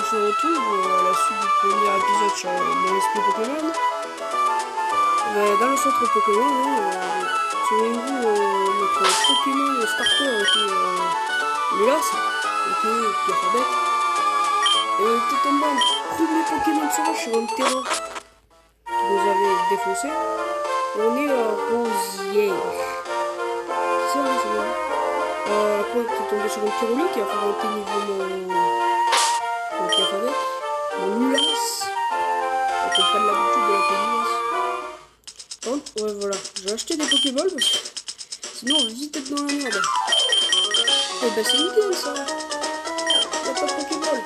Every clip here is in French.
se retrouve à la suite du premier épisode sur mon esprit Pokémon. Dans le centre Pokémon, souvenez-vous, notre Pokémon starter était Lulas, qui est Pierre-Fabec. Et on était tombé en premier Pokémon sauvage sur un terrain qui nous avait défoncé. Et on est Rosière. C'est vrai, c'est vrai. Après, on est tombé sur un Pyroli qui a fait monter niveau mon Pierre-Fabec, mon Lulas. On comprend l'habitude de l'appeler Lulas. Donc, ouais, voilà. J'ai acheté des Pokéballs parce que sinon on va vite être dans la merde. Eh ben, c'est nickel ça. Y'a pas de Pokéball.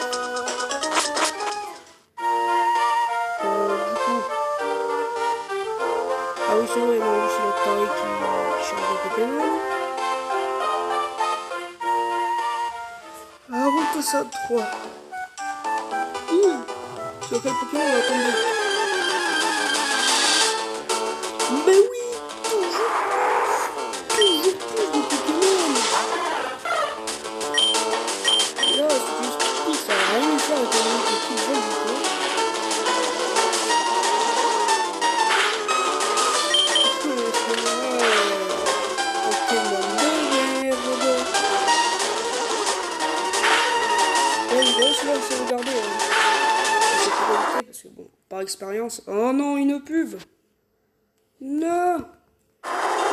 Du coup. Ah oui, c'est vrai, non, c'est notre taré qui charge des Pokémon. Ah, route 3. Sur quel Pokémon on va tomber? Ben oui, toujours plus de Pokémon. Et là, c'est juste stupide, ça n'a rien à faire avec un petit vol du coup. Pokémon de merde. Ouais, je vais aussi regarder. Parce que bon, par expérience. Oh non, une pub. Non.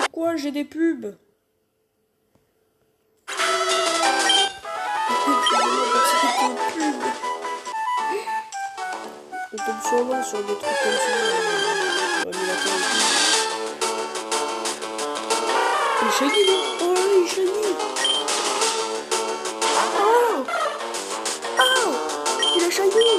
Pourquoi j'ai des pubs? On tombe souvent sur des trucs comme ça. Il shaggy, non? Oh, il shaggy. Oh. Oh. Il a shaggy.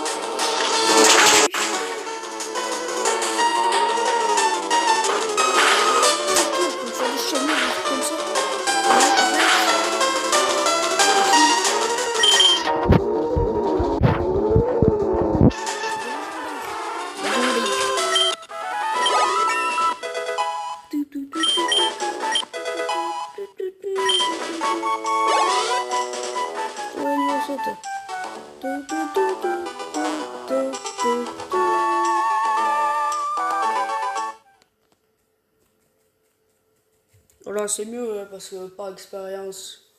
Voilà, c'est mieux parce que par expérience,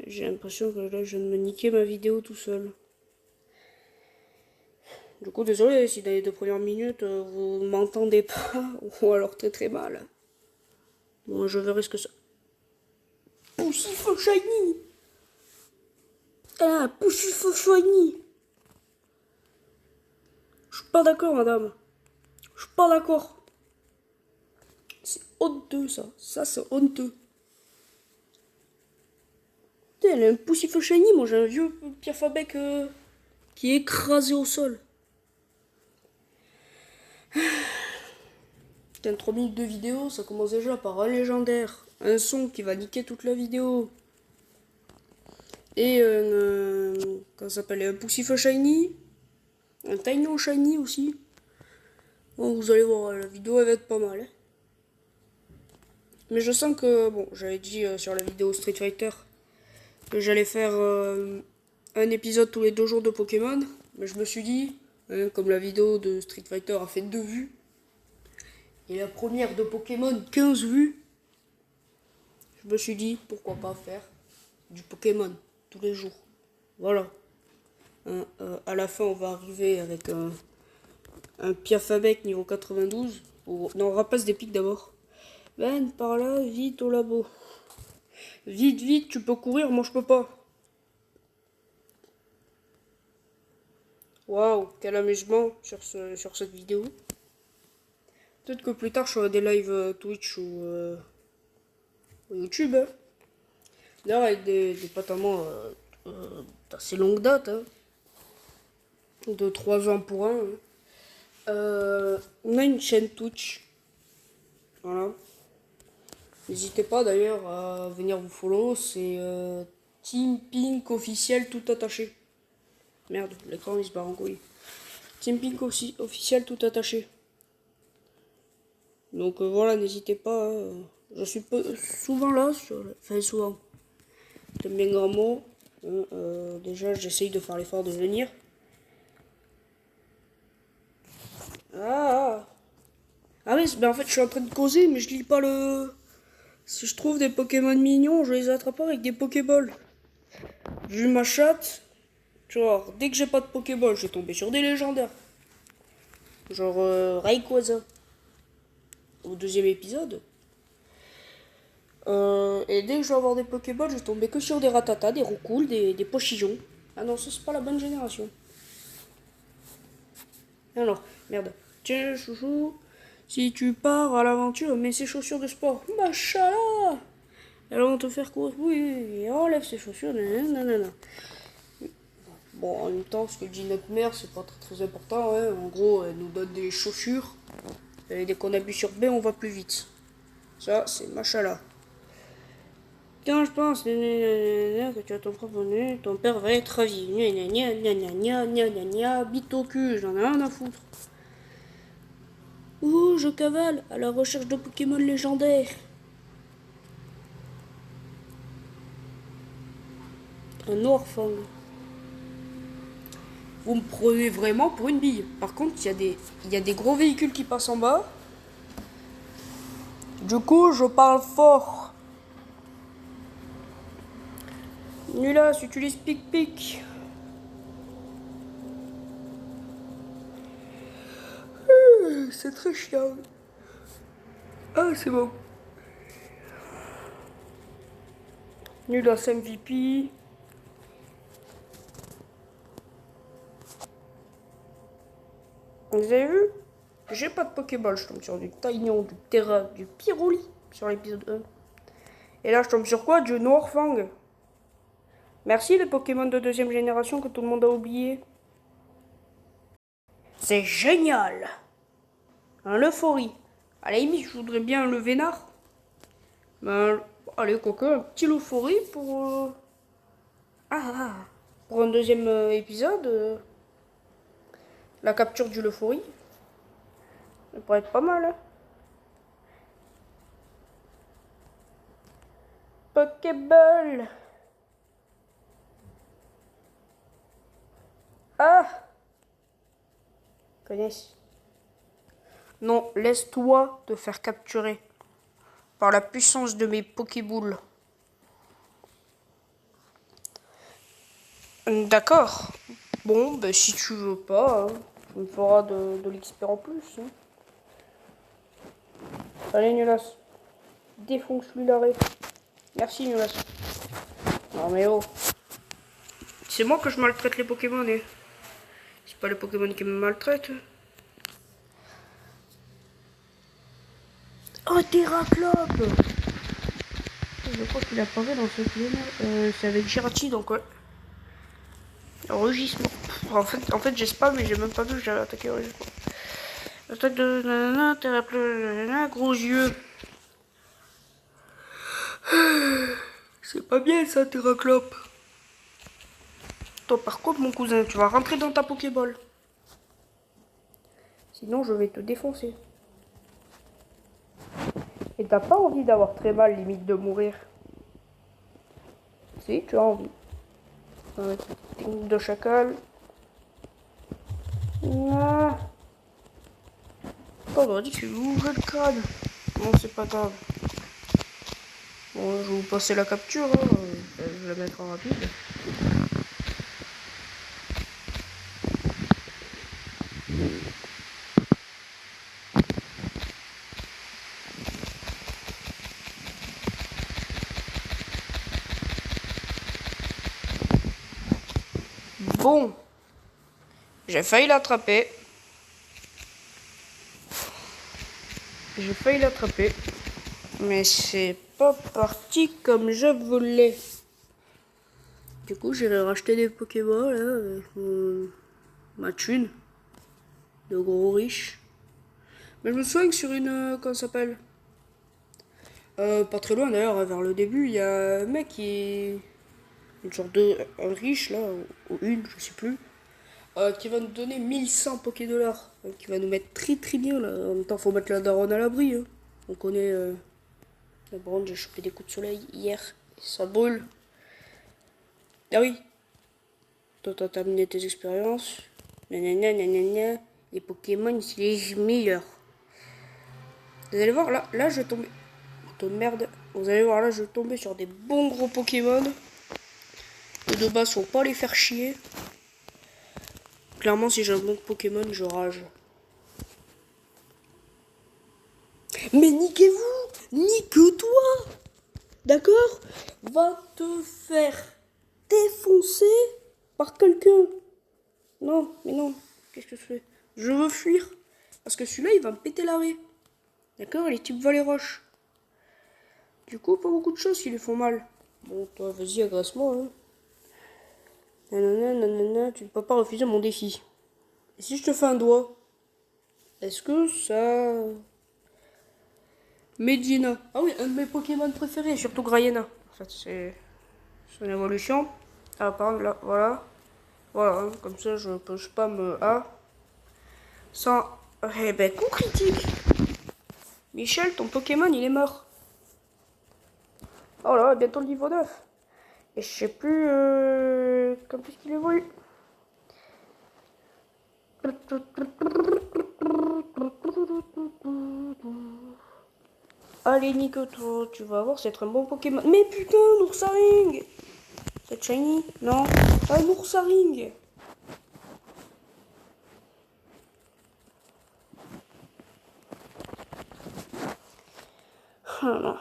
j'ai l'impression que là je viens de me niquer ma vidéo tout seul. Du coup, désolé si dans les 2 premières minutes vous m'entendez pas ou alors très très mal. Bon, je verrai ce que ça. Poussif shiny. Ah, poussif shiny. Je suis pas d'accord, madame. Je suis pas d'accord. C'est honteux, ça. Ça, c'est honteux. Putain, elle a un poussif shiny. Moi, j'ai un vieux Pierre-Fabec qui est écrasé au sol. Putain, 3 minutes de vidéo, ça commence déjà par un légendaire. Un son qui va niquer toute la vidéo. Et comment ça s'appelle? Un poussif shiny. Un Taignon shiny aussi. Bon, vous allez voir, la vidéo elle va être pas mal. Hein. Mais je sens que, bon, j'avais dit sur la vidéo Street Fighter que j'allais faire un épisode tous les 2 jours de Pokémon. Mais je me suis dit, hein, comme la vidéo de Street Fighter a fait 2 vues, et la première de Pokémon 15 vues, je me suis dit, pourquoi pas faire du Pokémon tous les jours. Voilà. Hein, à la fin, on va arriver avec un Pierre-Fabec niveau 92. Non, rapace des pics d'abord. Ben, par là, vite au labo. Vite, vite, tu peux courir, moi je peux pas. Waouh, quel amusement sur cette vidéo. Peut-être que plus tard je ferai des lives Twitch ou YouTube. Hein. D'ailleurs, avec des potes à moi d'assez longue date. Hein. De 3 ans pour un. Hein. On a une chaîne Twitch. Voilà. N'hésitez pas d'ailleurs à venir vous follow, c'est Team Pink officiel tout attaché. Merde, l'écran il se barre en couille. Team Pink officiel tout attaché. Donc voilà, n'hésitez pas. Hein. Je suis souvent là, enfin souvent. J'aime bien grand mot. Déjà, j'essaye de faire l'effort de venir. Ah. Ah oui, ben en fait, je suis en train de causer, mais je lis pas le... Si je trouve des Pokémon mignons, je les attrape avec des Pokéballs. J'ai eu ma chatte. Genre, dès que j'ai pas de Pokéball, je vais tomber sur des légendaires. Genre Rayquaza. Au deuxième épisode. Et dès que je vais avoir des Pokéballs, je vais tomber que sur des Rattata, des Roucoule, des Pochillons. Ah non, ça c'est pas la bonne génération. Alors, merde. Tiens, chouchou, si tu pars à l'aventure, mets ces chaussures de sport. Machallah. Elles vont te faire courir. Oui, enlève ces chaussures. Nanana. Bon, en même temps, ce que dit notre mère, c'est pas très, très important. Ouais. En gros, elle nous donne des chaussures. Et dès qu'on appuie sur B, on va plus vite. Ça, c'est machallah. Quand je pense que tu as ton propre nez, ton père va être ravi. Bite au cul, j'en ai rien à foutre. Ouh, je cavale à la recherche de Pokémon légendaires. Un Orphan. Vous me prenez vraiment pour une bille. Par contre, il y a des gros véhicules qui passent en bas. Du coup, je parle fort. Nulas utilise pic-pic. C'est très chiant. Ah, c'est bon. Nulas MVP. Vous avez vu? J'ai pas de Pokéball, je tombe sur du Taignon, du Terra, du Pyroli sur l'épisode 1. Et là, je tombe sur quoi? Du Noirfang. Merci les Pokémon de deuxième génération que tout le monde a oublié. C'est génial. Un Leufori. À la limite, je voudrais bien le Vénard. Ben, allez, quoi un petit Leufori pour... pour un deuxième épisode. La capture du Leufori. Ça pourrait être pas mal, hein. Pokéball. Ah. Connaisse. Non, laisse-toi te faire capturer par la puissance de mes Pokéboules. D'accord. Bon, ben si tu veux pas, hein, tu me feras de l'XP en plus. Hein. Allez, Nulas. Défonce-lui l'arrêt. Merci, Nulas. Non, mais oh. C'est moi que je maltraite les Pokémon, et c'est pas les Pokémon qui me maltraitent. Oh, Terraclope. Je crois qu'il apparaît dans ce film. C'est avec Girachi, donc ouais. Rugissement. En fait j'ai spam, mais j'ai même pas vu que j'avais attaqué Rugissement. Attaque de nanana, Terraclope, gros yeux. C'est pas bien ça, Terraclope. Toi, par contre, mon cousin, tu vas rentrer dans ta Pokéball. Sinon, je vais te défoncer. Et t'as pas envie d'avoir très mal, limite de mourir. Si, tu as envie. Technique de chacal. Ah. Oh, on aurait dit que tu ouvrais le crâne. Non, c'est pas grave. Bon, je vais vous passer la capture. Hein. Je vais la mettre en rapide. Bon, j'ai failli l'attraper. Mais c'est pas parti comme je voulais. Du coup, j'irai racheter des Pokéballs là, avec ma thune de gros riche. Mais je me souviens que sur une... comment ça s'appelle pas très loin d'ailleurs, vers le début, il y a un mec qui est... une sorte de... un riche là, ou une, je sais plus. Qui va nous donner 1100 Pokédollars. Qui va nous mettre très très bien là. En même temps, faut mettre la daronne à l'abri. Hein. On connaît... la bronze, j'ai chopé des coups de soleil hier. Et ça brûle. Ah oui. Toi, t'as terminé tes expériences. Nanana, nanana. Les Pokémon, c'est les meilleurs. Vous allez voir, là, je tombe... De merde. Vous allez voir, là, je vais tomber sur des bons gros Pokémon. Et de base, faut pas les faire chier. Clairement, si j'ai un bon Pokémon, je rage. Mais niquez-vous! Nique-toi! D'accord? Va te faire défoncer par quelqu'un. Non, mais non. Qu'est-ce que je fais? Je veux fuir. Parce que celui-là, il va me péter l'arrêt. D'accord? Les types volent les roches. Du coup, pas beaucoup de choses qui lui font mal. Bon, toi, vas-y, agresse-moi. Hein. Nanana, nanana, tu ne peux pas refuser mon défi. Et si je te fais un doigt? Est-ce que ça... Medina. Ah oui, un de mes Pokémon préférés, surtout Grayena. En fait, c'est une évolution. Ah, par exemple, là, voilà. Voilà, hein, comme ça, je peux spam A. Sans... Eh ben, coup critique. Michel, ton Pokémon, il est mort. Oh là, bientôt le niveau 9. Et je sais plus quand est-ce qu'il évolue. Allez, nique-toi, tu vas voir, c'est un bon Pokémon. Mais putain, Noursaring! C'est shiny? Non? Ah, Noursaring! Ah non.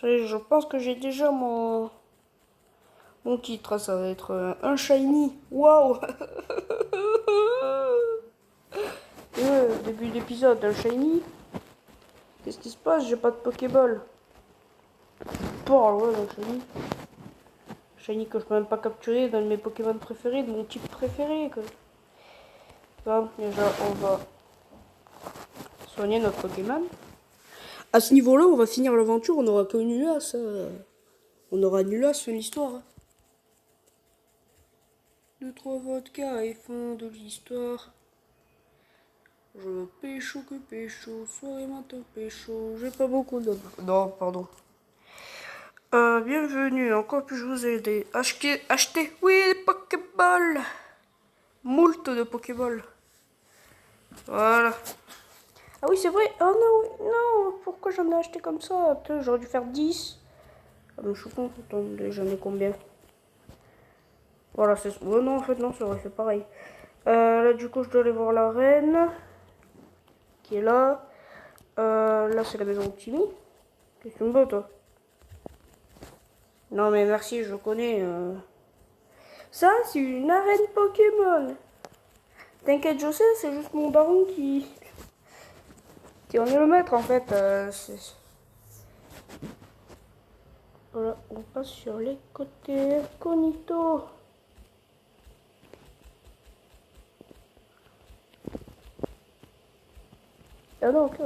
Je pense que j'ai déjà mon titre. Ça va être un shiny. Waouh! Début d'épisode, un shiny. Qu'est-ce qui se passe? J'ai pas de Pokéball. Ouais, un shiny. Shiny que je peux même pas capturer, d'un de mes Pokémon préférés, de mon type préféré. Quoi. Bon, déjà, on va soigner notre Pokémon. À ce niveau-là, on va finir l'aventure, on aura que Nulas. On aura Nulas, fin de l'histoire. 2-3 vodka et fin de l'histoire. Je veux pécho que pécho, soirée matin pécho. J'ai pas beaucoup de... Non, pardon. Bienvenue, encore puis-je vous aider? Acheter, oui, des Pokéballs. Moult de Pokéballs. Voilà. Ah oui, c'est vrai. Oh non, non, pourquoi j'en ai acheté comme ça? Putain, j'aurais dû faire 10. Ah, mais je suis con, attendez, j'en ai combien? Voilà, c'est... Ouais, non, en fait, non, ça aurait fait pareil. Là, du coup, je dois aller voir la reine. Qui est là. Là, c'est la maison de Timmy. Qu'est-ce que tu me veux, toi? Non, mais merci, je connais. Ça, c'est une arène Pokémon. T'inquiète, je sais, c'est juste mon daron qui en est le maître, en fait. Voilà, on passe sur les côtés incognito. Ah non, ok.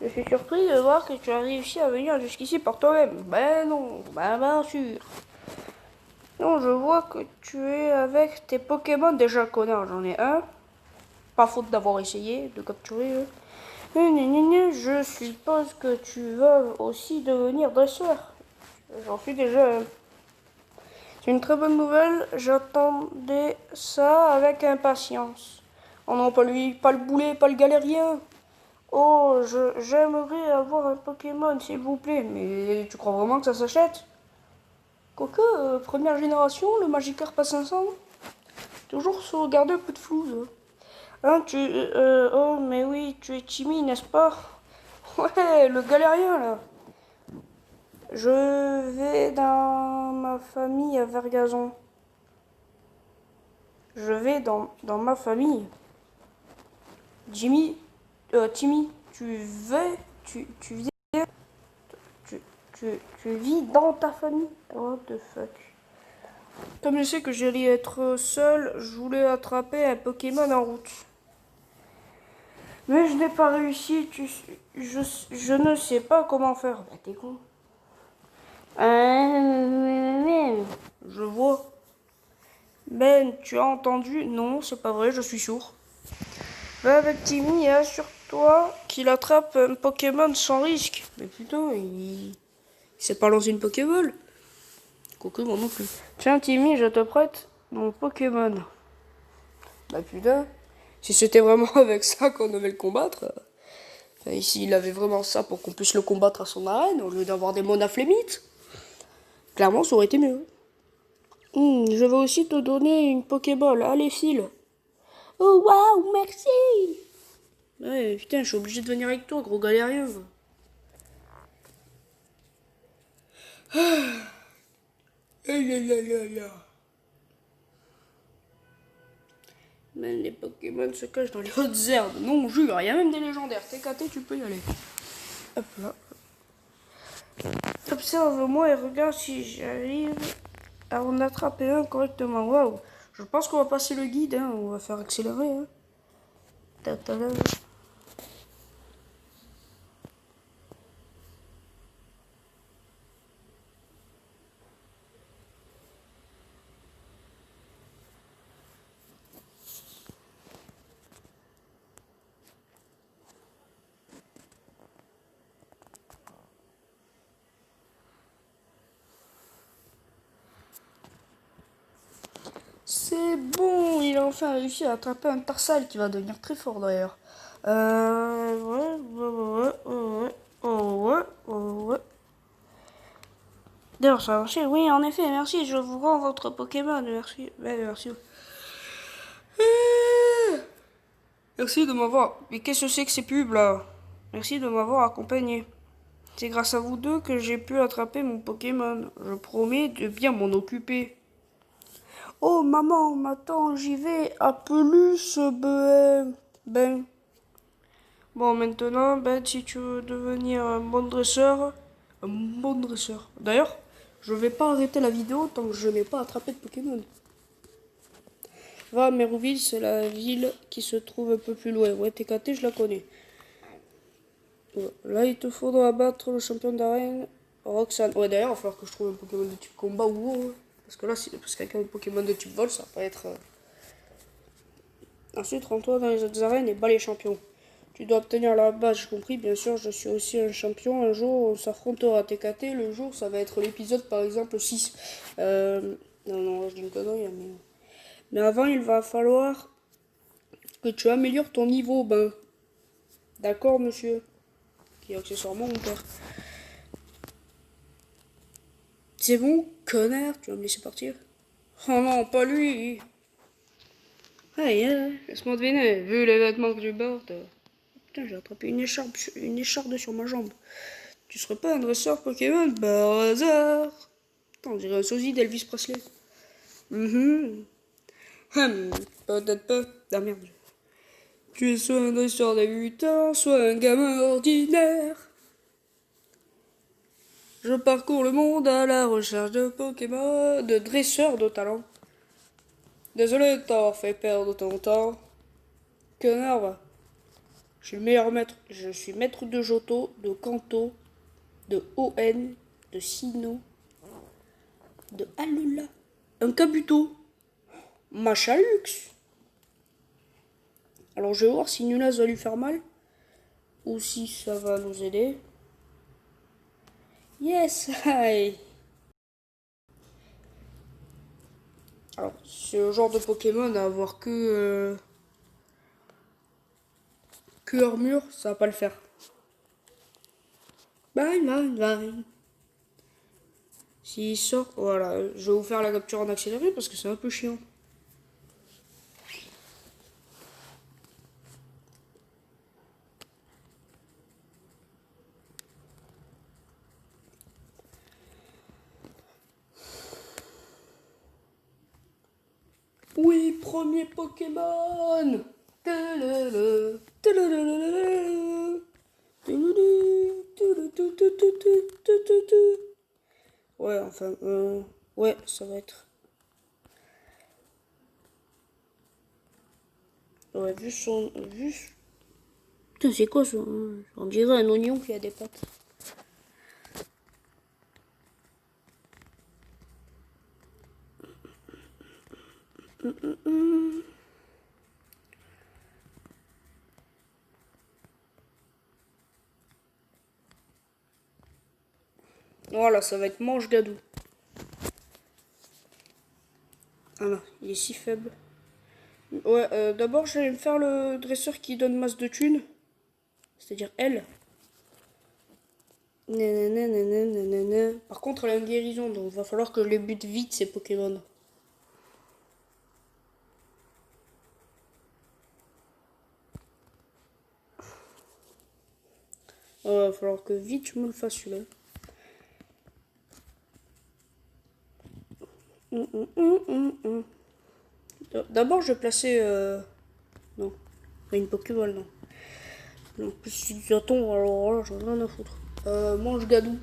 Je suis surpris de voir que tu as réussi à venir jusqu'ici par toi-même. Ben non, ben bien sûr. Non, je vois que tu es avec tes Pokémon. Déjà, connard, j'en ai un. Pas faute d'avoir essayé de capturer. Je suppose que tu vas aussi devenir dresseur. J'en suis déjà un. C'est une très bonne nouvelle. J'attendais ça avec impatience. Oh non, pas lui, pas le boulet, pas le galérien. Oh, j'aimerais avoir un Pokémon, s'il vous plaît. Mais tu crois vraiment que ça s'achète? Quoique, première génération, le Magikarp à 500. Toujours sauvegarder un peu de flou. Hein, oh, mais oui, tu es timide, n'est-ce pas? Ouais, le galérien, là. Je vais dans ma famille à Vergazon. Je vais dans ma famille. Timmy, tu viens, tu vis dans ta famille. What the fuck? Comme je sais que j'allais être seul, je voulais attraper un Pokémon en route. Mais je n'ai pas réussi, je ne sais pas comment faire. Bah t'es con. Je vois. Ben, tu as entendu? Non, c'est pas vrai, je suis sourd. Va avec Timmy et assure-toi qu'il attrape un Pokémon sans risque. Mais putain, il sait pas lancer une Pokéball. Quoique, moi non plus. Tiens, Timmy, je te prête mon Pokémon. Bah putain, si c'était vraiment avec ça qu'on devait le combattre, enfin, ici il avait vraiment ça pour qu'on puisse le combattre à son arène, au lieu d'avoir des monaflémites, clairement ça aurait été mieux. Je vais aussi te donner une Pokéball, allez file. Oh waouh, merci. Ouais, putain, je suis obligé de venir avec toi, gros galérien. Même les Pokémon se cachent dans les hautes herbes. Non, jure, il y a même des légendaires. TKT, tu peux y aller. Hop là. Observe-moi et regarde si j'arrive à en attraper un correctement. Waouh. Je pense qu'on va passer le guide, hein. On va faire accélérer. Hein. Ta-ta-da. C'est bon, il a enfin réussi à attraper un Tarsal qui va devenir très fort d'ailleurs. Ouais. D'ailleurs, ça a marché. Oui, en effet, merci. Je vous rends votre Pokémon. Merci. Merci. Merci de m'avoir. Mais qu'est-ce que c'est que ces pubs là? Merci de m'avoir accompagné. C'est grâce à vous deux que j'ai pu attraper mon Pokémon. Je promets de bien m'en occuper. Oh maman, maintenant j'y vais. À plus, Ben. Bon, maintenant, Ben, si tu veux devenir un bon dresseur, un bon dresseur. D'ailleurs, je vais pas arrêter la vidéo tant que je n'ai pas attrapé de Pokémon. Va à Mérouville, c'est la ville qui se trouve un peu plus loin. Ouais, TKT, je la connais. Ouais. Là, il te faudra abattre le champion d'arène, Roxane. Ouais, d'ailleurs, il va falloir que je trouve un Pokémon de type combat ou eau. Hein. Parce que là, parce qu'avec un Pokémon de type vol, ça va pas être. Ensuite, rends-toi dans les autres arènes et bats les champions. Tu dois obtenir la base, j'ai compris. Bien sûr, je suis aussi un champion. Un jour, on s'affrontera. TKT, le jour, ça va être l'épisode, par exemple, 6. Non, je dis une connerie, mais avant, il va falloir que tu améliores ton niveau, ben. D'accord, monsieur? Qui est accessoirement mon père. C'est bon, connard, tu vas me laisser partir? Oh non, pas lui. Aïe, laisse-moi deviner, vu les vêtements que tu portes. Putain, j'ai attrapé une écharde sur ma jambe. Tu serais pas un dresseur Pokémon par hasard? Putain, on dirait un sosie d'Elvis Presley. Peut-être pas. Ah merde. Tu es soit un dresseur débutant, soit un gamin ordinaire. Je parcours le monde à la recherche de Pokémon, de dresseurs de talent. Désolé de t'avoir fait perdre ton temps. Connard, va. Je suis le meilleur maître. Je suis maître de Johto, de Kanto, de ON, de Sinnoh, de Alola. Un Kabuto. Machalux. Alors je vais voir si Nunas va lui faire mal. Ou si ça va nous aider. Yes, hi. Alors, c'est le genre de Pokémon à avoir que armure, ça va pas le faire. Bye. S'il sort, voilà, je vais vous faire la capture en accéléré parce que c'est un peu chiant. Oui, premier Pokémon. Ouais, enfin, ouais, ça va être. Ouais, vu son. Putain, c'est quoi ça? On dirait un oignon qui a des pattes. Voilà, ça va être Manche Gadou. Ah non, il est si faible. Ouais, d'abord, j'allais me faire le dresseur qui donne masse de thunes. C'est-à-dire elle. Nanana. Par contre, elle a une guérison, donc va falloir que je les bute vite, ces Pokémon. Va falloir que vite je me le fasse celui-là. D'abord, je vais placer. Non, pas une Pokéball, non. En plus, si j'attends, alors là, j'en ai rien à foutre. Mange Gadou.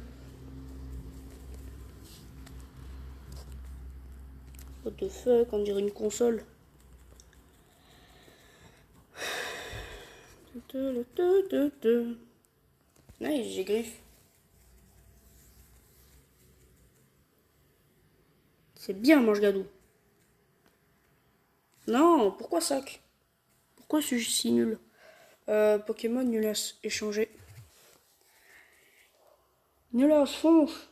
What the fuck, on dirait une console. Nice, j'ai griffe. C'est bien, mange Gadou. Non, pourquoi sac? Pourquoi suis-je si nul? Pokémon Nulas, échanger. Nulas, fonce.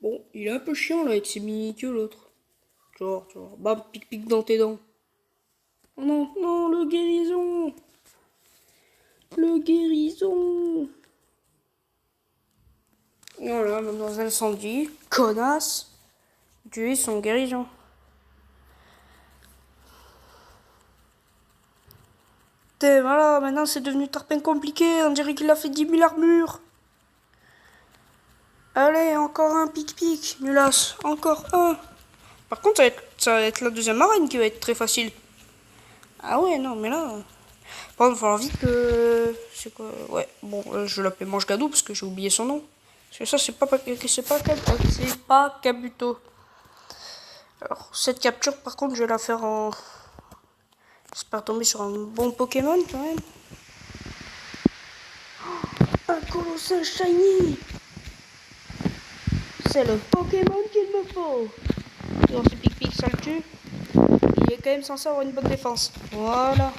Bon, il est un peu chiant là avec ses mini-queues l'autre. Genre, bam, pic-pic dans tes dents. Oh non, non, le guérison. Le guérison. Voilà, Mademoiselle Sandy, connasse, tuer son guérison. T'es voilà, maintenant c'est devenu tarpin compliqué, on dirait qu'il a fait 10 000 armures. Allez, encore un pic-pic, Nulas, encore un. Par contre, ça va être la deuxième arène qui va être très facile. Ah ouais, non, mais là... Par contre, il va falloir vite que... C'est quoi? Ouais, bon, je l'appelle Mange Gadou parce que j'ai oublié son nom. Parce que ça, c'est pas Kabuto. Alors, cette capture, par contre, je vais la faire en... J'espère tomber sur un bon Pokémon, quand même. Un Colossal Shiny! C'est le Pokémon qu'il me faut! Dans ce pic-pic, ça le tue. Il est quand même censé avoir une bonne défense. Voilà.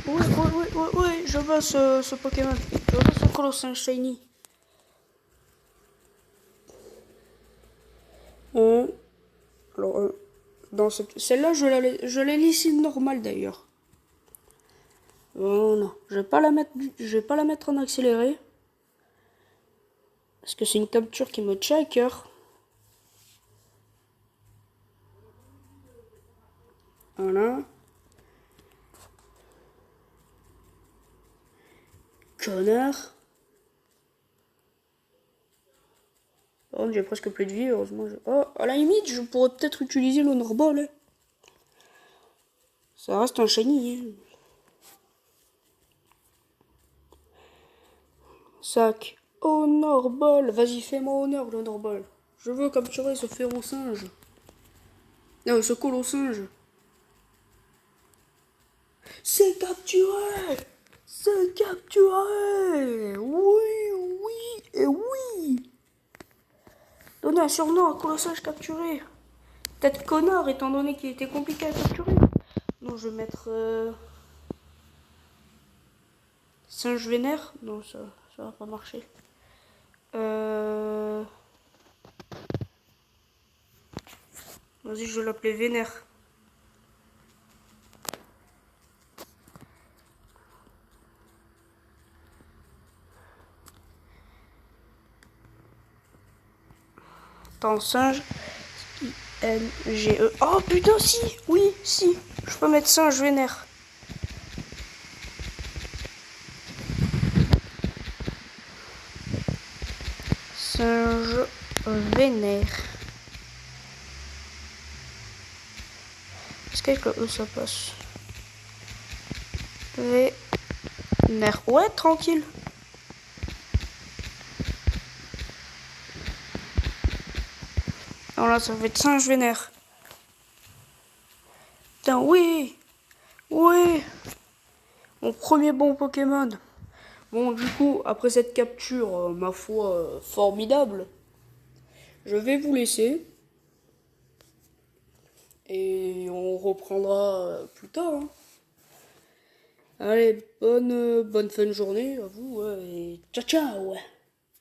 Oui, je veux ce Pokémon. Je veux ce Colossal Shiny. Alors, dans celle-là, je l'ai laissée normale d'ailleurs. Oh non, je vais pas la mettre en accéléré. Parce que c'est une capture qui me tient à cœur. Voilà. Connard. Oh, j'ai presque plus de vie, heureusement. Oh, à la limite, je pourrais peut-être utiliser le Norbol. Hein. Ça reste un shiny. Hein. Sac. Honor Ball. Vas-y, fais-moi honneur, le Norbol. Je veux capturer ce féro-singe. Non, ce colo-singe. C'est capturé! C'est capturé! Oui et oui! Donnez un surnom à colossage capturé. Peut-être connard, étant donné qu'il était compliqué à capturer. Non, je vais mettre... Singe vénère. Non, ça va pas marcher. Vas-y, je vais l'appeler vénère. Attends, singe. I-N-G-E. Oh putain, si! Oui, si! Je peux mettre singe vénère. Singe vénère. Est-ce qu'avec le E ça passe? Vénère. Ouais, tranquille. Alors là, ça va être singe vénère. Putain, oui! Oui! Mon premier bon Pokémon. Bon, du coup, après cette capture, ma foi, formidable, je vais vous laisser. Et on reprendra plus tard. Hein. Allez, bonne fin de journée à vous et ciao ciao